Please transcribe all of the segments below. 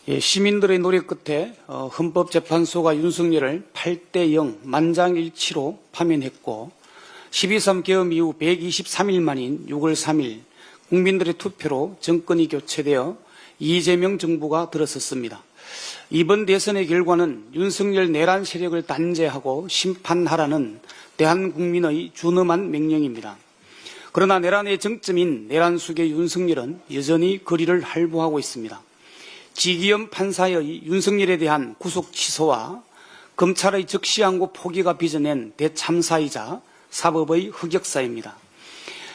예, 시민들의 노력 끝에 헌법재판소가 윤석열을 8대0 만장일치로 파면했고 12.3 계엄 이후 123일 만인 6월 3일 국민들의 투표로 정권이 교체되어 이재명 정부가 들어섰습니다. 이번 대선의 결과는 윤석열 내란 세력을 단죄하고 심판하라는 대한국민의 준엄한 명령입니다. 그러나 내란의 정점인 내란숙의 윤석열은 여전히 거리를 할부하고 있습니다. 지기현 판사의 윤석열에 대한 구속 취소와 검찰의 적시항고 포기가 빚어낸 대참사이자 사법의 흑역사입니다.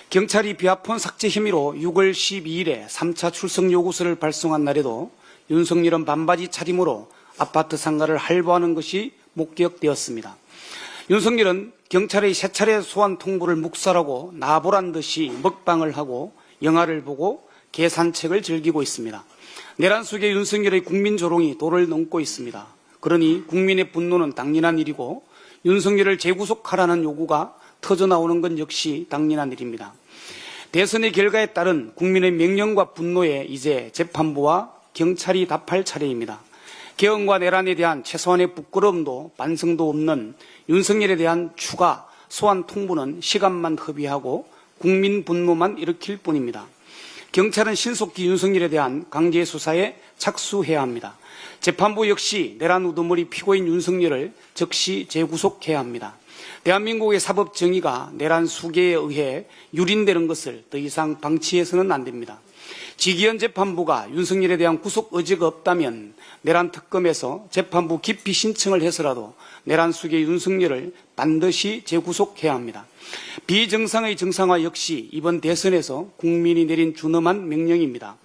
경찰이 비아폰 삭제 혐의로 6월 12일에 3차 출석 요구서를 발송한 날에도 윤석열은 반바지 차림으로 아파트 상가를 할부하는 것이 목격되었습니다. 윤석열은 경찰의 세 차례 소환 통보를 묵살하고 나보란 듯이 먹방을 하고 영화를 보고 계산책을 즐기고 있습니다. 내란 속의 윤석열의 국민 조롱이 도를 넘고 있습니다. 그러니 국민의 분노는 당연한 일이고 윤석열을 재구속하라는 요구가 터져나오는 건 역시 당연한 일입니다. 대선의 결과에 따른 국민의 명령과 분노에 이제 재판부와 경찰이 답할 차례입니다. 개헌과 내란에 대한 최소한의 부끄러움도 반성도 없는 윤석열에 대한 추가 소환 통보는 시간만 허비하고 국민 분노만 일으킬 뿐입니다. 경찰은 신속히 윤석열에 대한 강제 수사에 착수해야 합니다. 재판부 역시 내란 우두머리 피고인 윤석열을 즉시 재구속해야 합니다. 대한민국의 사법 정의가 내란 수개에 의해 유린되는 것을 더 이상 방치해서는 안 됩니다. 지기현 재판부가 윤석열에 대한 구속 의지가 없다면 내란 특검에서 재판부 기피 신청을 해서라도 내란 수개 윤석열을 반드시 재구속해야 합니다. 비정상의 정상화 역시 이번 대선에서 국민이 내린 준엄한 명령입니다.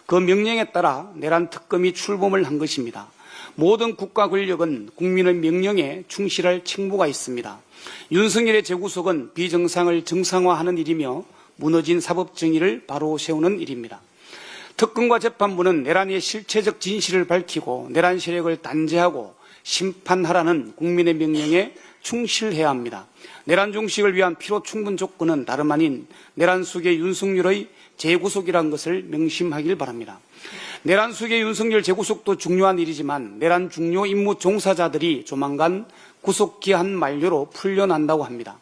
그 명령에 따라 내란 특검이 출범을 한 것입니다. 모든 국가 권력은 국민의 명령에 충실할 책무가 있습니다. 윤석열의 재구속은 비정상을 정상화하는 일이며 무너진 사법 정의를 바로 세우는 일입니다. 특검과 재판부는 내란의 실체적 진실을 밝히고 내란 세력을 단죄하고 심판하라는 국민의 명령에 충실해야 합니다. 내란 종식을 위한 필요 충분 조건은 다름 아닌 내란 속의 윤석열의 재구속이라는 것을 명심하길 바랍니다. 내란 속의 윤석열 재구속도 중요한 일이지만 내란 중요 임무 종사자들이 조만간 구속기한 만료로 풀려난다고 합니다.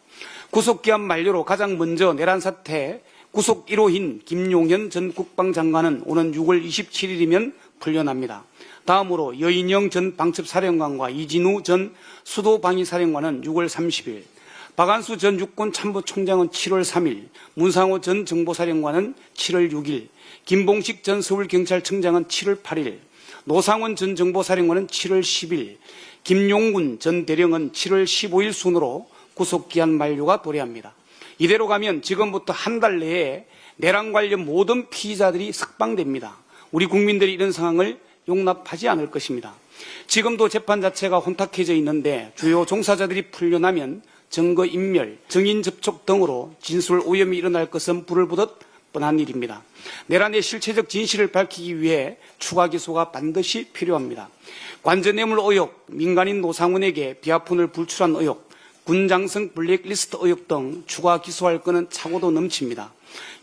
구속기한 만료로 가장 먼저 내란 사태 구속 1호인 김용현 전 국방장관은 오는 6월 27일이면 풀려납니다. 다음으로 여인영 전 방첩사령관과 이진우 전 수도방위사령관은 6월 30일, 박안수 전 육군참모총장은 7월 3일, 문상호 전 정보사령관은 7월 6일, 김봉식 전 서울경찰청장은 7월 8일, 노상원 전 정보사령관은 7월 10일, 김용군 전 대령은 7월 15일 순으로 구속기한 만료가 도래합니다. 이대로 가면 지금부터 한 달 내에 내란 관련 모든 피의자들이 석방됩니다. 우리 국민들이 이런 상황을 용납하지 않을 것입니다. 지금도 재판 자체가 혼탁해져 있는데 주요 종사자들이 풀려나면 증거인멸, 증인 접촉 등으로 진술 오염이 일어날 것은 불을 보듯 뻔한 일입니다. 내란의 실체적 진실을 밝히기 위해 추가 기소가 반드시 필요합니다. 관저뇌물 의혹, 민간인 노상훈에게 비아폰을 불출한 의혹, 군장성 블랙리스트 의혹 등 추가 기소할 건은 차고도 넘칩니다.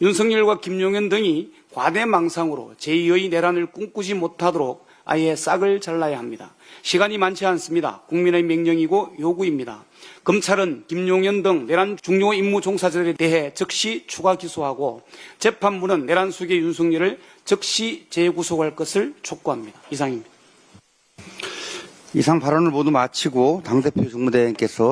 윤석열과 김용현 등이 과대망상으로 제2의 내란을 꿈꾸지 못하도록 아예 싹을 잘라야 합니다. 시간이 많지 않습니다. 국민의 명령이고 요구입니다. 검찰은 김용현 등 내란 중요 임무 종사자들에 대해 즉시 추가 기소하고 재판부는 내란 수개 윤석열을 즉시 재구속할 것을 촉구합니다. 이상입니다. 이상 발언을 모두 마치고 당대표 정무대행께서